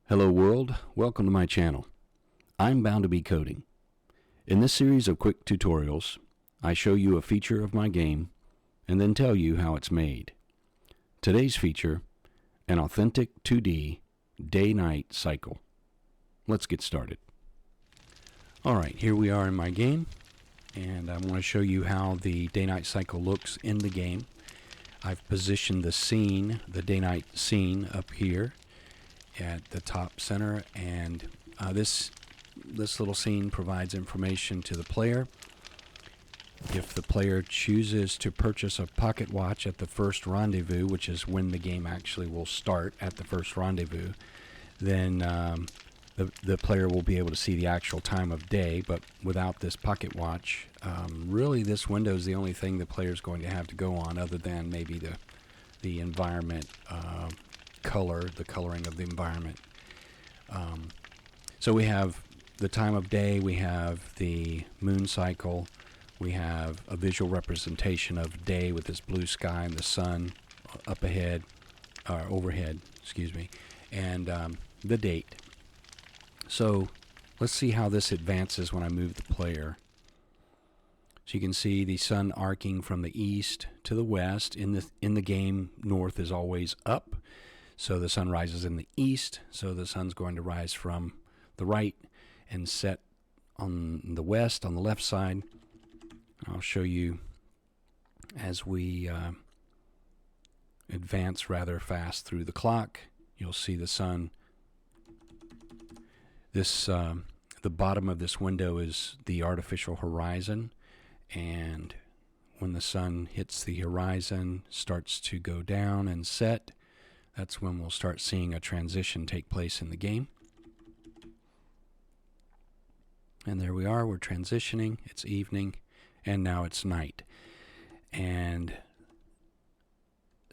Hello world, welcome to my channel. I'm Bound to Be Coding. In this series of quick tutorials, I show you a feature of my game and then tell you how it's made. Today's feature, an authentic 2D day-night cycle. Let's get started. Alright, here we are in my game, and I want to show you how the day-night cycle looks in the game. I've positioned the scene, the day-night scene, up here at the top center, and this little scene provides information to the player. If the player chooses to purchase a pocket watch at the first rendezvous, which is when the game actually will start at the first rendezvous, then the player will be able to see the actual time of day. But without this pocket watch, really this window is the only thing the player is going to have to go on, other than maybe the environment the coloring of the environment. So we have the time of day, we have the moon cycle, we have a visual representation of day with this blue sky and the sun up ahead, or overhead, excuse me, and the date. So let's see how this advances when I move the player. So you can see the sun arcing from the east to the west. In the game, north is always up. So the sun rises in the east, so the sun's going to rise from the right and set on the west, on the left side. I'll show you as we advance rather fast through the clock. You'll see the sun. The bottom of this window is the artificial horizon, and when the sun hits the horizon, starts to go down and set, that's when we'll start seeing a transition take place in the game. And there we are, we're transitioning, it's evening, and now it's night. And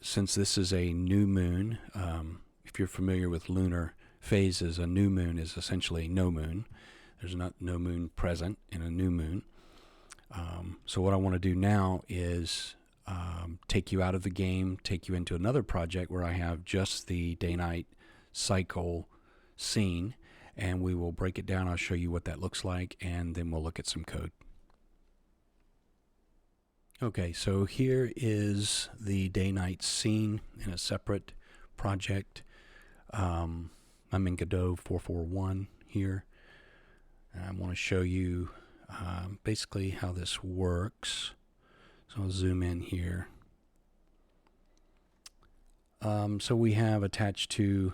since this is a new moon, if you're familiar with lunar phases, a new moon is essentially no moon. There's no moon present in a new moon. So what I want to do now is take you out of the game, take you into another project where I have just the day-night cycle scene, and we will break it down. I'll show you what that looks like, and then we'll look at some code. Okay, so here is the day-night scene in a separate project. I'm in Godot 441 here. And I want to show you basically how this works. So I'll zoom in here. So we have attached to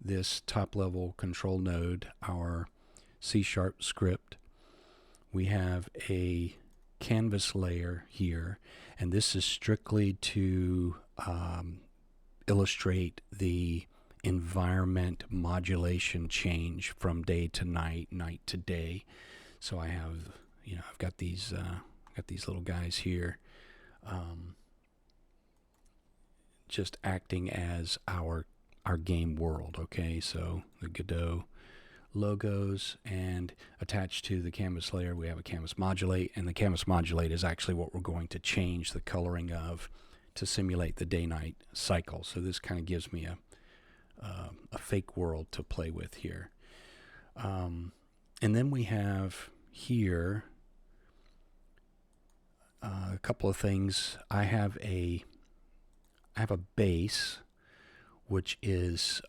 this top level control node our C# script. We have a canvas layer here, and this is strictly to illustrate the environment modulation change from day to night, night to day. So I have, I've got these little guys here, just acting as our game world. Okay, so the Godot logos, and attached to the canvas layer we have a canvas modulate, and the canvas modulate is actually what we're going to change the coloring of to simulate the day-night cycle. So this kind of gives me a fake world to play with here. And then we have here a couple of things. I have a base, which is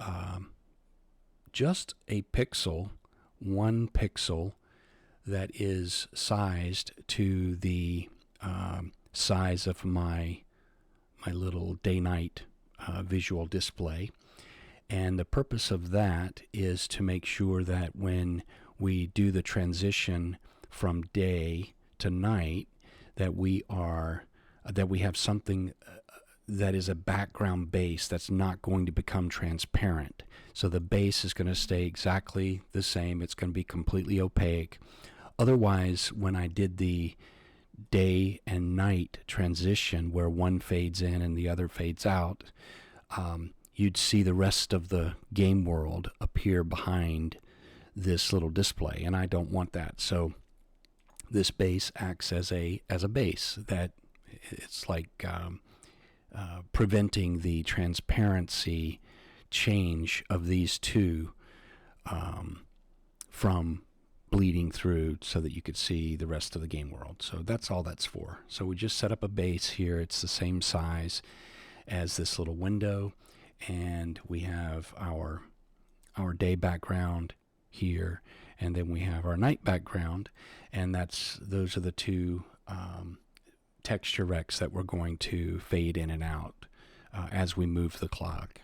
just a pixel, one pixel, that is sized to the size of my little day-night visual display. And the purpose of that is to make sure that when we do the transition from day to night, that we have something that is a background base that's not going to become transparent. So the base is going to stay exactly the same. It's going to be completely opaque. Otherwise, when I did the day and night transition, where one fades in and the other fades out, you'd see the rest of the game world appear behind this little display, and I don't want that. So this base acts as a base that it's like preventing the transparency change of these two from bleeding through so that you could see the rest of the game world. So that's all that's for. So we just set up a base here. It's the same size as this little window, and we have our day background here, and then we have our night background, and those are the two texture rects that we're going to fade in and out as we move the clock.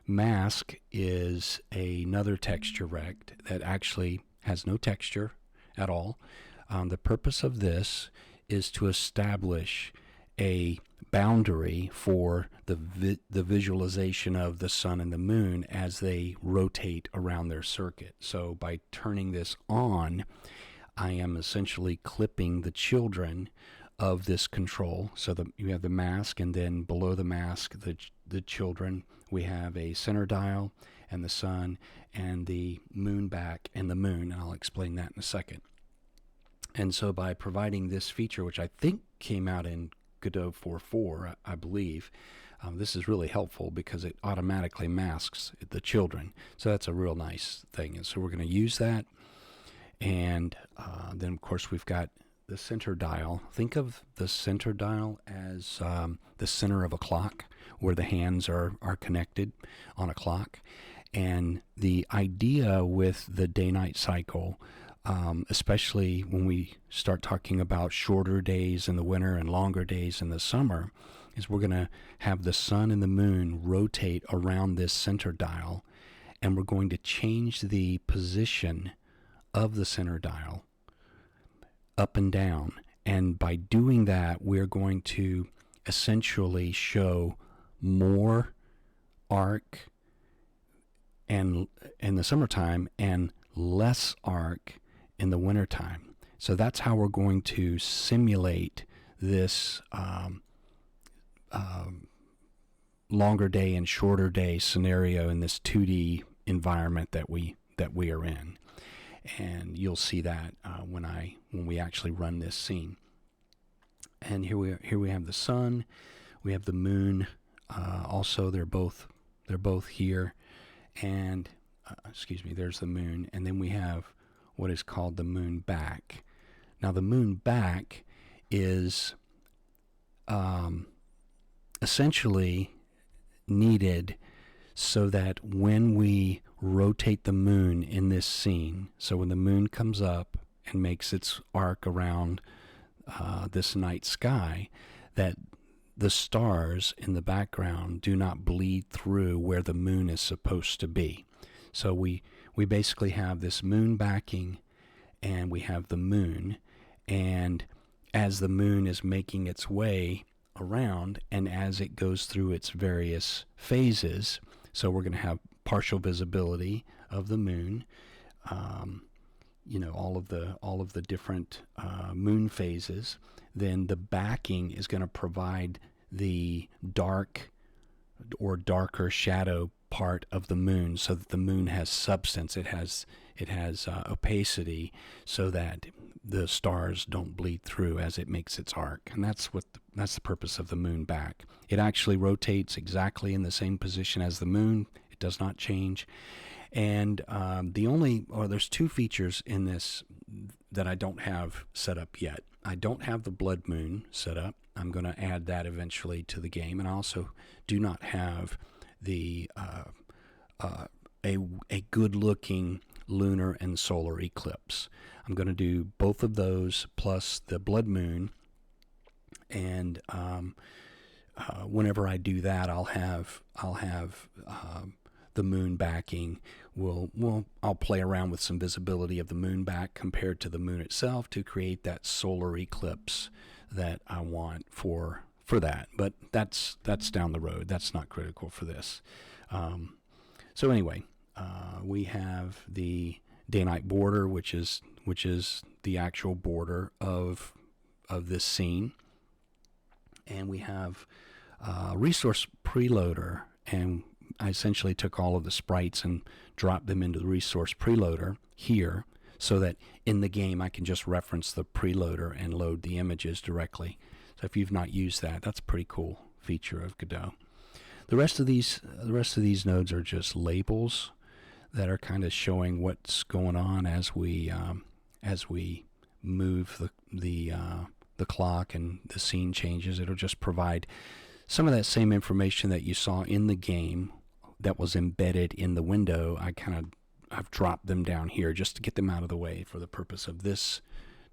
Mask is another texture rect that actually has no texture at all. The purpose of this is to establish a boundary for the visualization of the sun and the moon as they rotate around their circuit. So by turning this on, I am essentially clipping the children of this control. So you have the mask, and then below the mask, the children, we have a center dial and the sun and the moon back and the moon, and I'll explain that in a second. And so by providing this feature, which I think came out in Godot 4.4, I believe, this is really helpful because it automatically masks the children. So that's a real nice thing. And so we're going to use that. And then, of course, we've got the center dial. Think of the center dial as the center of a clock where the hands are connected on a clock. And the idea with the day-night cycle, especially when we start talking about shorter days in the winter and longer days in the summer, is we're going to have the sun and the moon rotate around this center dial, and we're going to change the position of the center dial up and down. And by doing that, we're going to essentially show more arc and in the summertime and less arc in the wintertime. So that's how we're going to simulate this longer day and shorter day scenario in this 2D environment that we are in. And you'll see that when we actually run this scene. And here we have the sun, we have the moon. Also, they're both here, and there's the moon, and then we have what is called the moon back. Now, the moon back is essentially needed so that when we rotate the moon in this scene, so when the moon comes up and makes its arc around this night sky, that the stars in the background do not bleed through where the moon is supposed to be. So we basically have this moon backing, and we have the moon, and as the moon is making its way around and as it goes through its various phases, so we're going to have partial visibility of the moon, all of the different moon phases. Then the backing is going to provide the dark or darker shadow part of the moon, so that the moon has substance. It has opacity, so that the stars don't bleed through as it makes its arc. And that's the purpose of the moon back. It actually rotates exactly in the same position as the moon. It does not change. And there's two features in this that I don't have set up yet. I don't have the blood moon set up. I'm going to add that eventually to the game. And I also do not have the a good-looking lunar and solar eclipse. I'm going to do both of those plus the blood moon, and whenever I do that, I'll have the moon backing. I'll play around with some visibility of the moon back compared to the moon itself to create that solar eclipse that I want for that. But that's down the road. That's not critical for this. So anyway, we have the day-night border, which is the actual border of this scene, and we have resource preloader, and I essentially took all of the sprites and dropped them into the resource preloader here, so that in the game I can just reference the preloader and load the images directly. So if you've not used that, that's a pretty cool feature of Godot. The rest of these nodes are just labels that are kind of showing what's going on as we move the clock and the scene changes. It'll just provide some of that same information that you saw in the game that was embedded in the window. I've dropped them down here just to get them out of the way for the purpose of this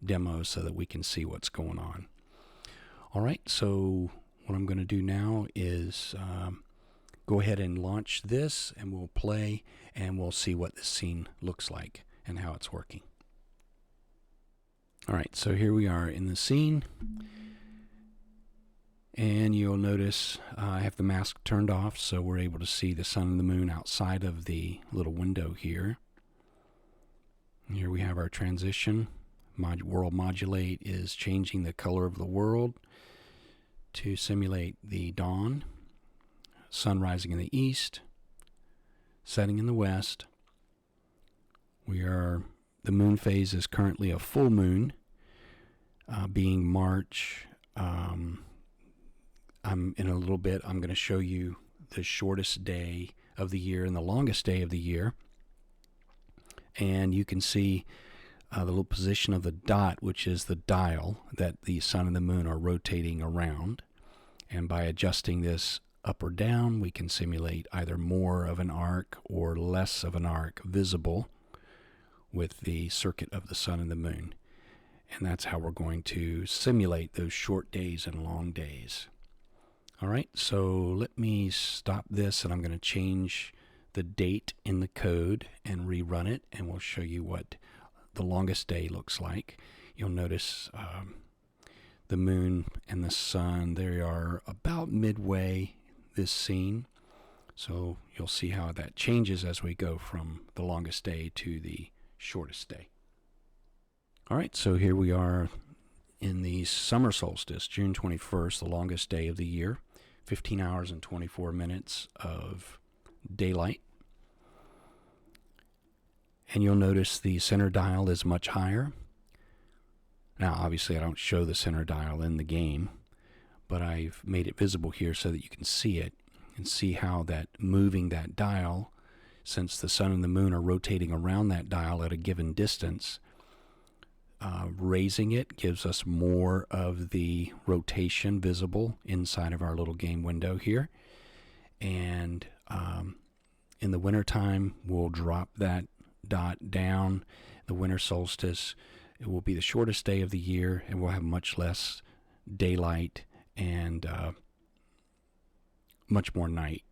demo so that we can see what's going on. All right, so what I'm going to do now is go ahead and launch this, and we'll play, and we'll see what this scene looks like and how it's working. All right, so here we are in the scene, and you'll notice I have the mask turned off, so we're able to see the sun and the moon outside of the little window here. Here we have our transition. World modulate is changing the color of the world to simulate the dawn. Sun rising in the east, setting in the west. The moon phase is currently a full moon, being March. In a little bit, I'm going to show you the shortest day of the year and the longest day of the year. And you can see the little position of the dot, which is the dial that the sun and the moon are rotating around. And by adjusting this up or down, we can simulate either more of an arc or less of an arc visible with the circuit of the sun and the moon. And that's how we're going to simulate those short days and long days. All right, so let me stop this, and I'm going to change the date in the code and rerun it, and we'll show you what the longest day looks like. You'll notice the moon and the sun, they are about midway this scene. So you'll see how that changes as we go from the longest day to the shortest day. All right, so here we are in the summer solstice, June 21st, the longest day of the year, 15 hours and 24 minutes of daylight. And you'll notice the center dial is much higher. Now, obviously, I don't show the center dial in the game, but I've made it visible here so that you can see it and see how that moving that dial, since the sun and the moon are rotating around that dial at a given distance, raising it gives us more of the rotation visible inside of our little game window here. And in the wintertime, we'll drop that dot down. The winter solstice, it will be the shortest day of the year, and we'll have much less daylight and much more night.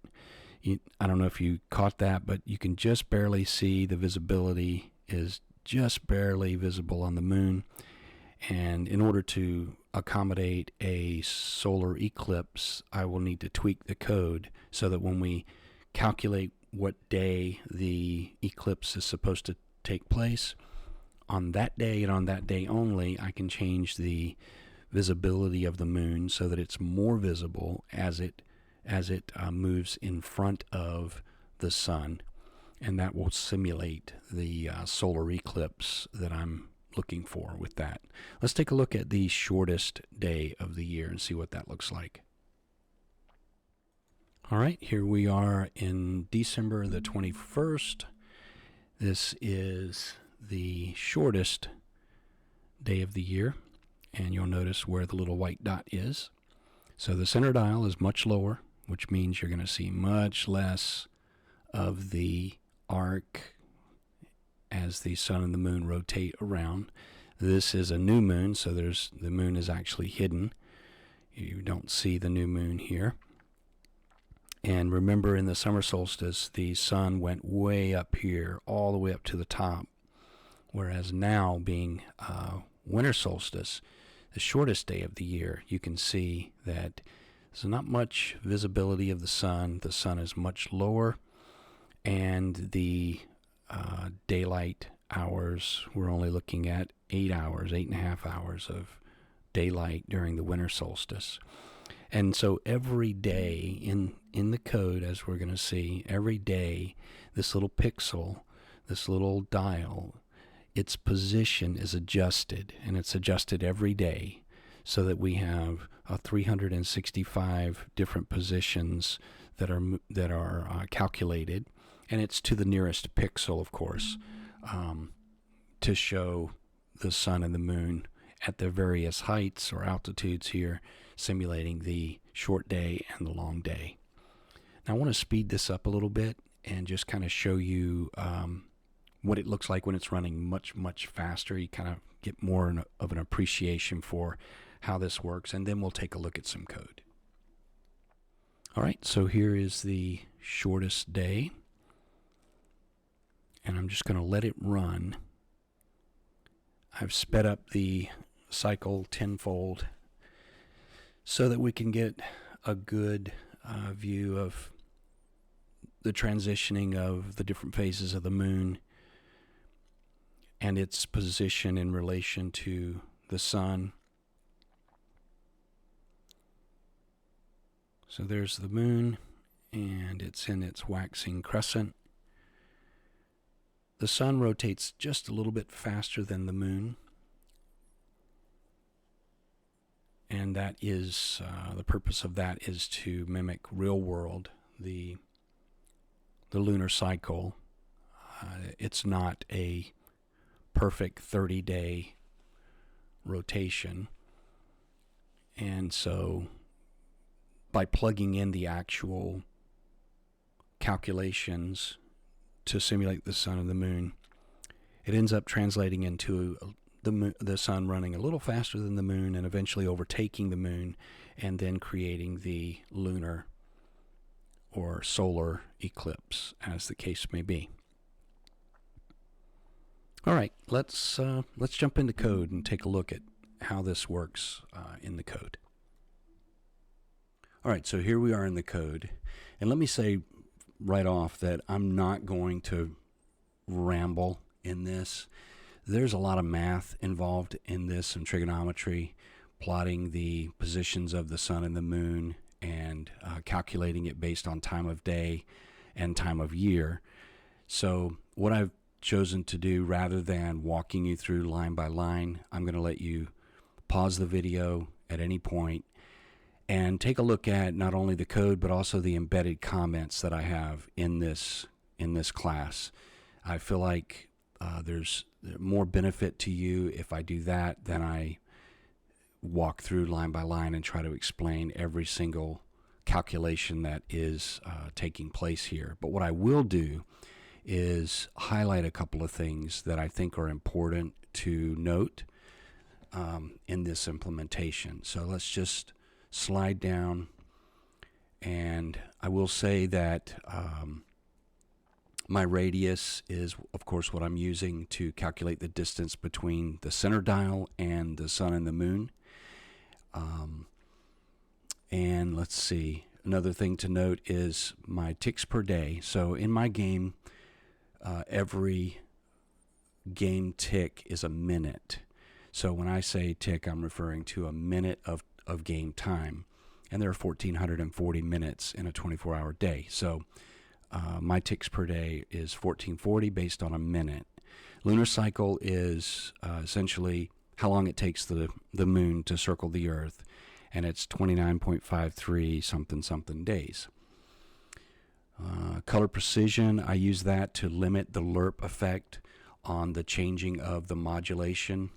I don't know if you caught that, but you can just barely see the visibility is just barely visible on the moon. And in order to accommodate a solar eclipse, I will need to tweak the code so that when we calculate what day the eclipse is supposed to take place, on that day and on that day only, I can change the visibility of the moon so that it's more visible as it moves in front of the sun, and that will simulate the solar eclipse that I'm looking for with that. Let's take a look at the shortest day of the year and see what that looks like. All right, here we are in December the 21st. This is the shortest day of the year, and you'll notice where the little white dot is. So the center dial is much lower, which means you're going to see much less of the arc as the sun and the moon rotate around. This is a new moon, so the moon is actually hidden. You don't see the new moon here. And remember, in the summer solstice, the sun went way up here, all the way up to the top. Whereas now, being winter solstice, the shortest day of the year, you can see that there's not much visibility of the sun. The sun is much lower, and the daylight hours, we're only looking at 8.5 hours of daylight during the winter solstice. And so every day in the code, as we're going to see, every day this little pixel, this little dial, its position is adjusted, and it's adjusted every day so that we have 365 different positions that are calculated, and it's to the nearest pixel, of course, to show the sun and the moon at their various heights or altitudes here, simulating the short day and the long day. Now I want to speed this up a little bit and just kind of show you what it looks like when it's running much faster. You kind of get more of an appreciation for how this works, and then we'll take a look at some code. All right, so here is the shortest day, and I'm just going to let it run. I've sped up the cycle tenfold so that we can get a good view of the transitioning of the different phases of the moon and its position in relation to the sun. So there's the moon, and it's in its waxing crescent. The sun rotates just a little bit faster than the moon, and that is the purpose of that is to mimic real world, the lunar cycle. It's not a perfect 30-day rotation, and so by plugging in the actual calculations to simulate the sun and the moon, it ends up translating into the sun running a little faster than the moon and eventually overtaking the moon, and then creating the lunar or solar eclipse, as the case may be. All right, let's jump into code and take a look at how this works in the code. All right, so here we are in the code, and let me say right off that I'm not going to ramble in this. There's a lot of math involved in this, some trigonometry, plotting the positions of the sun and the moon, and calculating it based on time of day and time of year. So what I've chosen to do, rather than walking you through line by line, I'm going to let you pause the video at any point and take a look at not only the code but also the embedded comments that I have in this class. I feel like there's more benefit to you if I do that than I walk through line by line and try to explain every single calculation that is taking place here. But what I will do is highlight a couple of things that I think are important to note in this implementation. So let's just slide down, and I will say that my radius is, of course, what I'm using to calculate the distance between the center dial and the sun and the moon. And let's see, another thing to note is my ticks per day. So in my game, every game tick is a minute. So when I say tick, I'm referring to a minute of game time, and there are 1,440 minutes in a 24-hour day. So my ticks per day is 1,440 based on a minute. Lunar cycle is essentially how long it takes the moon to circle the Earth, and it's 29.53 something days. Color precision, I use that to limit the lerp effect on the changing of the modulation,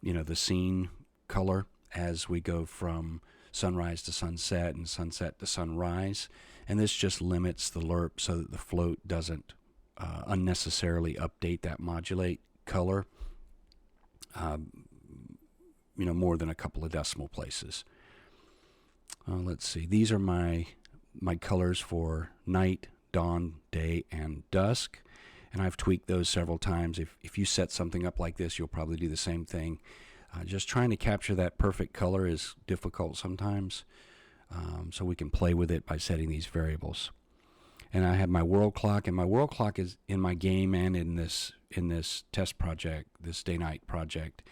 the scene color, as we go from sunrise to sunset and sunset to sunrise. And this just limits the lerp so that the float doesn't unnecessarily update that modulate color, more than a couple of decimal places. Let's see, these are my colors for night, dawn, day, and dusk, and I've tweaked those several times. If you set something up like this, you'll probably do the same thing. Just trying to capture that perfect color is difficult sometimes, so we can play with it by setting these variables. And I have my world clock, and my world clock is in my game and in this test project, this day-night project,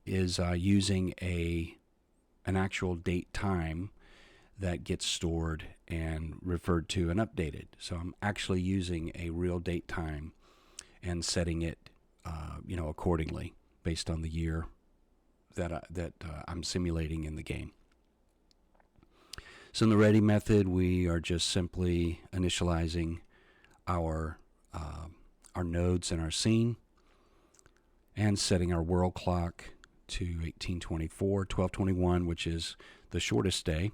is using an actual date time that gets stored and referred to and updated. So I'm actually using a real date time and setting it, accordingly based on the year that I'm simulating in the game. So in the ready method, we are just simply initializing our our nodes in our scene, and setting our world clock to 1824, 1221, which is the shortest day.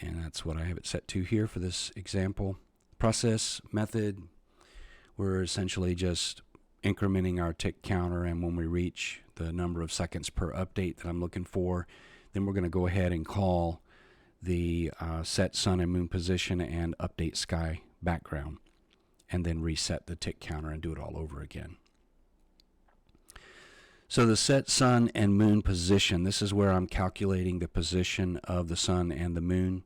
And that's what I have it set to here for this example. Process method, we're essentially just incrementing our tick counter, and when we reach the number of seconds per update that I'm looking for, then we're going to go ahead and call the set sun and moon position and update sky background, and then reset the tick counter and do it all over again. So the set sun and moon position, this is where I'm calculating the position of the sun and the moon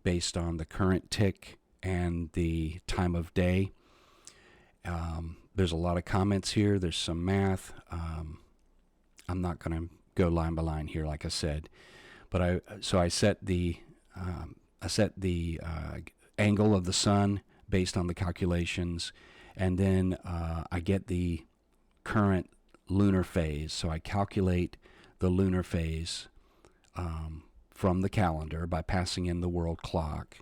based on the current tick and the time of day. There's a lot of comments here. There's some math. I'm not going to go line by line here, like I said, but I set the angle of the sun based on the calculations, and then I get the current lunar phase. So I calculate the lunar phase from the calendar by passing in the world clock,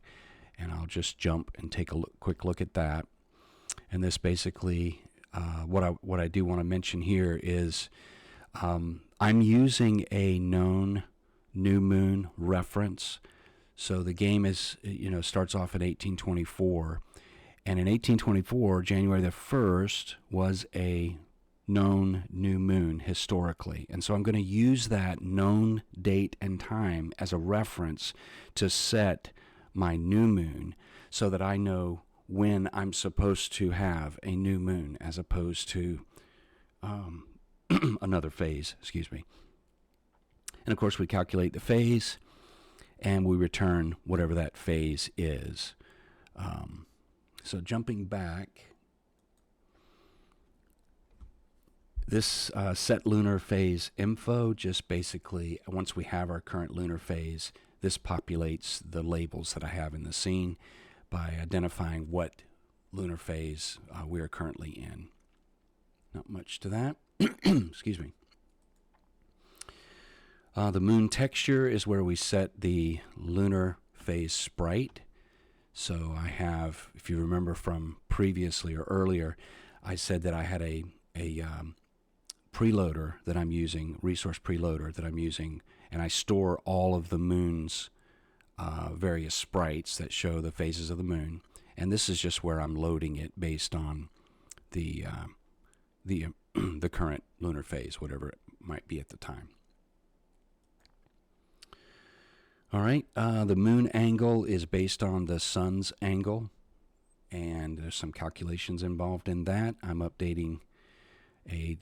and I'll just jump and take a quick look at that. And this basically, what I do want to mention here is I'm using a known new moon reference. So the game is, starts off in 1824, and in 1824, January the 1st was a known new moon historically. And so I'm going to use that known date and time as a reference to set my new moon so that I know when I'm supposed to have a new moon as opposed to another phase, And of course we calculate the phase and we return whatever that phase is. So jumping back, this set lunar phase info, just basically once we have our current lunar phase, this populates the labels that I have in the scene by identifying what lunar phase we are currently in. Not much to that. Excuse me. The moon texture is where we set the lunar phase sprite. So I have, if you remember from previously or earlier, I said that I had a preloader that I'm using, resource preloader that I'm using, and I store all of the moon's various sprites that show the phases of the moon. And this is just where I'm loading it based on the the current lunar phase, whatever it might be at the time. All right, the moon angle is based on the sun's angle, and there's some calculations involved in that. I'm updating a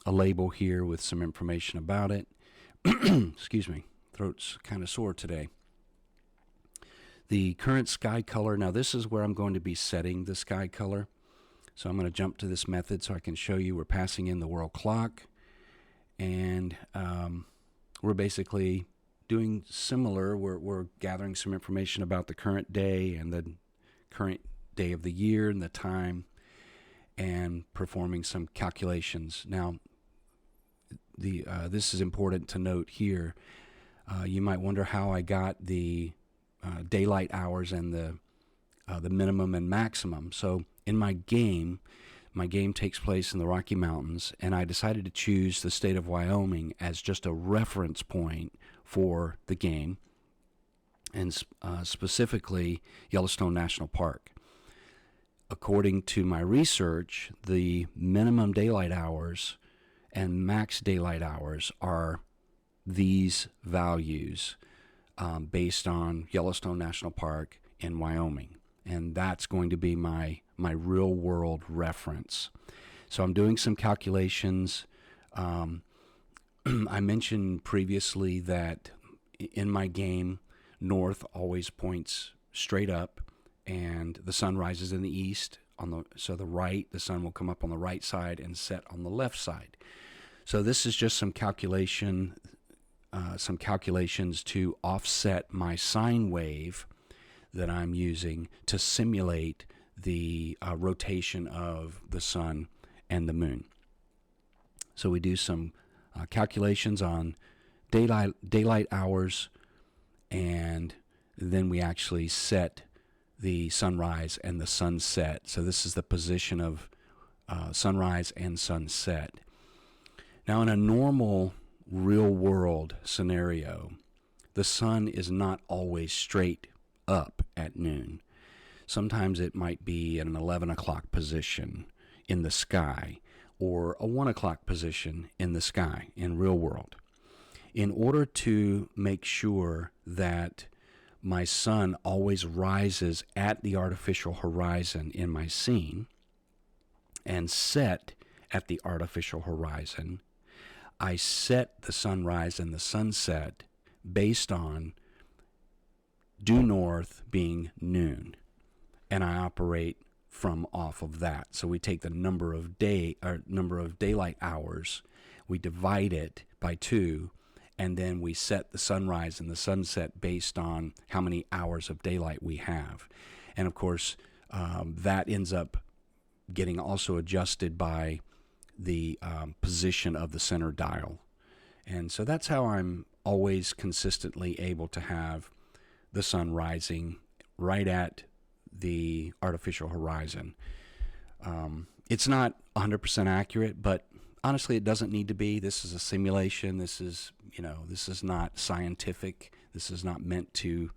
label here with some information about it. Excuse me, throat's kind of sore today. The current sky color, now this is where I'm going to be setting the sky color. So I'm going to jump to this method so I can show you. We're passing in the world clock, and we're basically doing similar. We're gathering some information about the current day and the current day of the year and the time, and performing some calculations. Now, this is important to note here. You might wonder how I got the daylight hours and the minimum and maximum. So in my game takes place in the Rocky Mountains, and I decided to choose the state of Wyoming as just a reference point for the game, and specifically Yellowstone National Park. According to my research, the minimum daylight hours and max daylight hours are these values based on Yellowstone National Park in Wyoming. And that's going to be my real world reference. So I'm doing some calculations. I mentioned previously that in my game, north always points straight up, and the sun rises in the east. So the sun will come up on the right side and set on the left side. So this is just some calculations to offset my sine wave that I'm using to simulate the rotation of the sun and the moon. So we do some calculations on daylight hours, and then we actually set the sunrise and the sunset. So this is the position of sunrise and sunset. Now, in a normal real world scenario, the sun is not always straight up at noon. Sometimes it might be in an 11 o'clock position in the sky, or a 1 o'clock position in the sky in real world. In order to make sure that my sun always rises at the artificial horizon in my scene and set at the artificial horizon, I set the sunrise and the sunset based on due north being noon, and I operate from off of that. So we take the number of daylight hours, we divide it by 2, and then we set the sunrise and the sunset based on how many hours of daylight we have. And of course, that ends up getting also adjusted by the position of the center dial. And so that's how I'm always consistently able to have the sun rising right at the artificial horizon. It's not 100% accurate, but honestly, it doesn't need to be. This is a simulation. This is not scientific. This is not meant to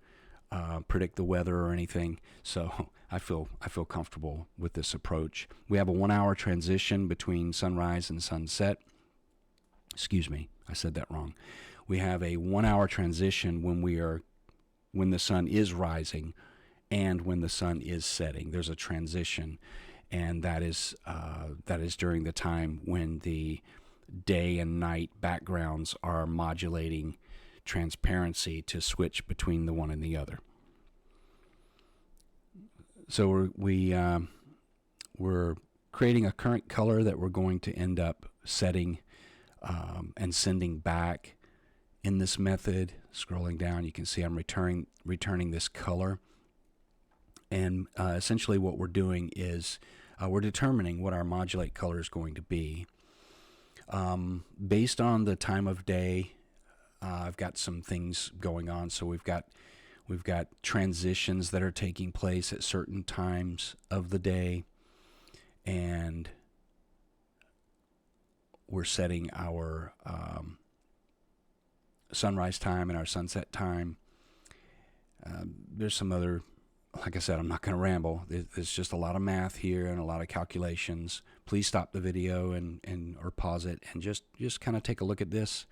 predict the weather or anything. So I feel comfortable with this approach. We have a 1 hour transition between sunrise and sunset. Excuse me, I said that wrong. We have a 1 hour transition when the sun is rising and when the sun is setting. There's a transition, and that is during the time when the day and night backgrounds are modulating transparency to switch between the one and the other. So we're creating a current color that we're going to end up setting and sending back in this method. Scrolling down, you can see I'm returning this color. And essentially what we're doing is we're determining what our modulate color is going to be. Based on the time of day, I've got some things going on. So we've got transitions that are taking place at certain times of the day, and we're setting our sunrise time and our sunset time. There's some other, like I said, I'm not going to ramble. There's just a lot of math here and a lot of calculations. Please stop the video and or pause it and just kind of take a look at this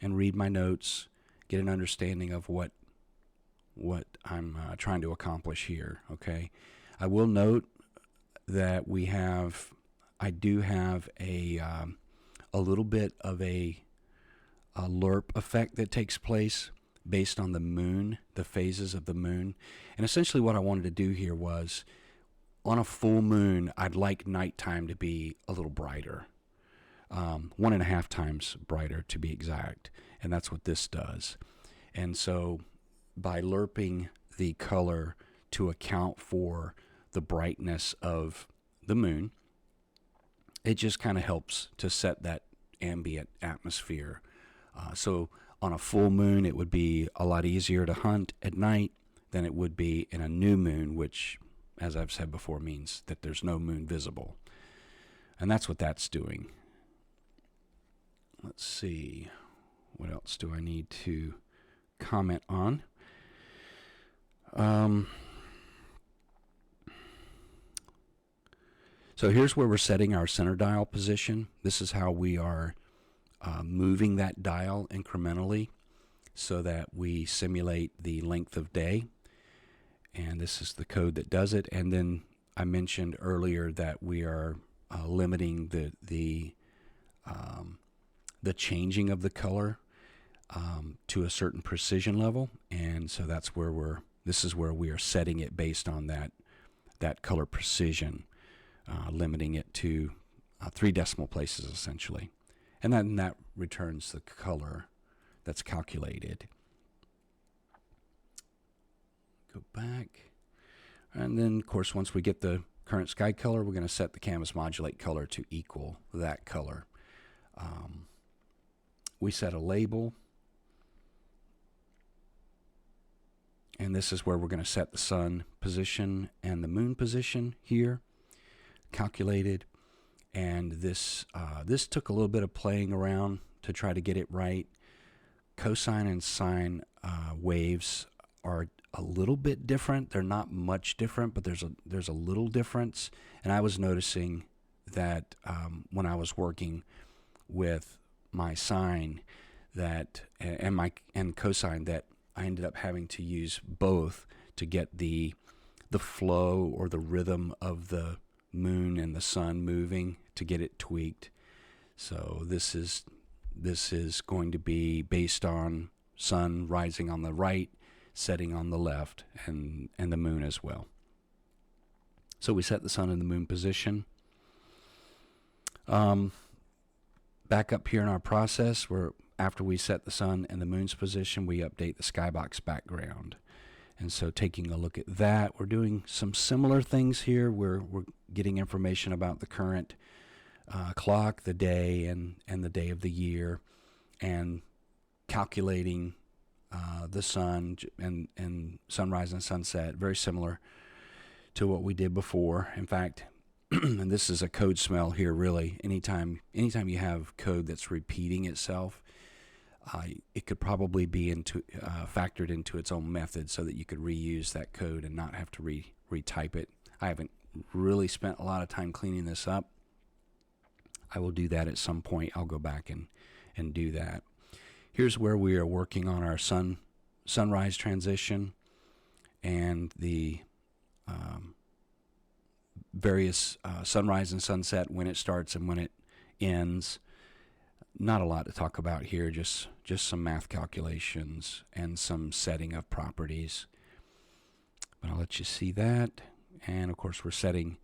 and read my notes, get an understanding of what I'm trying to accomplish here. Okay, I will note that I do have a little bit of a lerp effect that takes place based on the moon, the phases of the moon. And essentially what I wanted to do here was, on a full moon, I'd like nighttime to be a little brighter. 1.5 times brighter to be exact. And that's what this does. And so by lerping the color to account for the brightness of the moon, it just kind of helps to set that ambient atmosphere. So on a full moon, it would be a lot easier to hunt at night than it would be in a new moon, which, as I've said before, means that there's no moon visible. And that's what that's doing. Let's see. What else do I need to comment on? So here's where we're setting our center dial position. This is how we are moving that dial incrementally so that we simulate the length of day. And this is the code that does it. And then I mentioned earlier that we are limiting the changing of the color to a certain precision level. And so that's where this is where we are setting it based on that color precision, limiting it to 3 decimal places essentially. And then that returns the color that's calculated. Go back. And then, of course, once we get the current sky color, we're going to set the canvas modulate color to equal that color. We set a label. And this is where we're going to set the sun position and the moon position here, calculated. And this took a little bit of playing around to try to get it right. Cosine and sine waves are a little bit different. They're not much different, but there's a little difference. And I was noticing that when I was working with my sine and cosine, that I ended up having to use both to get the flow or the rhythm of the moon and the sun moving, to get it tweaked. So this is going to be based on sun rising on the right, setting on the left, and the moon as well. So we set the sun and the moon position. Back up here in our process, after we set the sun and the moon's position, we update the skybox background. And so taking a look at that, we're doing some similar things here. We're getting information about the current clock, the day, and the day of the year, and calculating the sun and sunrise and sunset, very similar to what we did before. In fact, and this is a code smell here, really. Anytime you have code that's repeating itself, it could probably be factored into its own method so that you could reuse that code and not have to retype it. I haven't really spent a lot of time cleaning this up. I will do that at some point. I'll go back and do that. Here's where we are working on our sunrise transition and the various sunrise and sunset, when it starts and when it ends. Not a lot to talk about here, just some math calculations and some setting of properties. But I'll let you see that. And of course, we're setting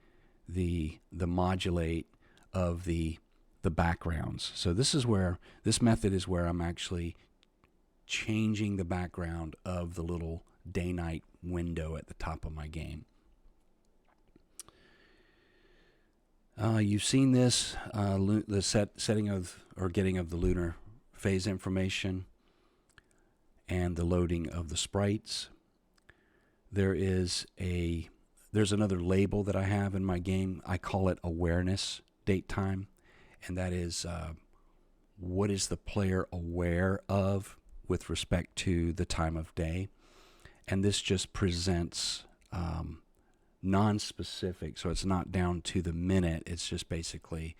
the modulate of the backgrounds. So this method is where I'm actually changing the background of the little day-night window at the top of my game. You've seen this, the setting of, or getting of the lunar phase information and the loading of the sprites. There's another label that I have in my game. I call it awareness date time, and that is what is the player aware of with respect to the time of day. And this just presents non-specific, so it's not down to the minute. It's just basically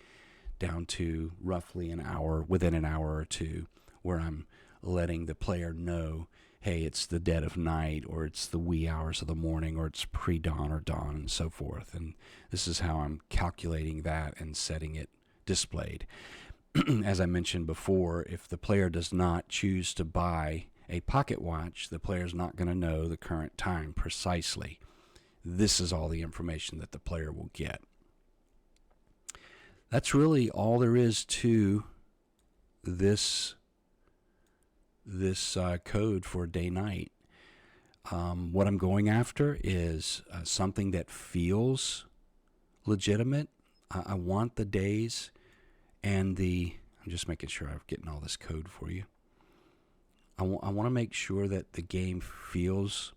down to roughly an hour, within an hour or two, where I'm letting the player know, hey, it's the dead of night, or it's the wee hours of the morning, or it's pre-dawn or dawn, and so forth. And this is how I'm calculating that and setting it displayed. As I mentioned before, if the player does not choose to buy a pocket watch, the player's not going to know the current time precisely. This is all the information that the player will get. That's really all there is to this code for day-night. What I'm going after is something that feels legitimate. I want the days and I'm just making sure I'm getting all this code for you. I want to make sure that the game feels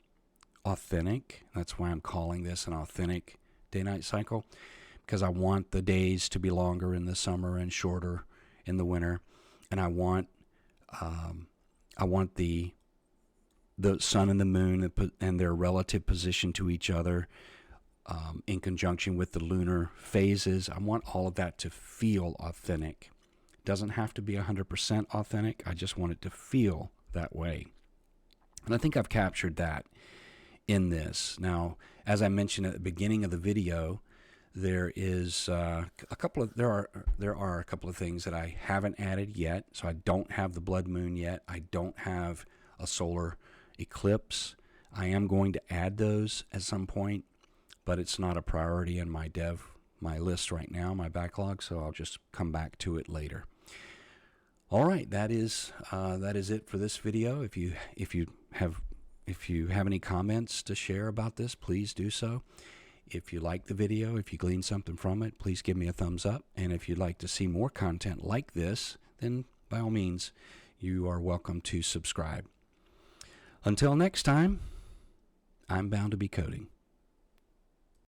authentic. That's why I'm calling this an authentic day-night cycle, because I want the days to be longer in the summer and shorter in the winter, and I want the sun and the moon and their relative position to each other in conjunction with the lunar phases. I want all of that to feel authentic. It doesn't have to be 100% authentic. I just want it to feel that way. And I think I've captured that in this. Now, as I mentioned at the beginning of the video, there are a couple of things that I haven't added yet. So I don't have the blood moon yet. I don't have a solar eclipse. I am going to add those at some point, but it's not a priority in my list right now, my backlog. So I'll just come back to it later. All right, that is it for this video. If you have any comments to share about this, please do so. If you like the video, if you glean something from it, please give me a thumbs up. And if you'd like to see more content like this, then by all means, you are welcome to subscribe. Until next time, I'm bound to be coding.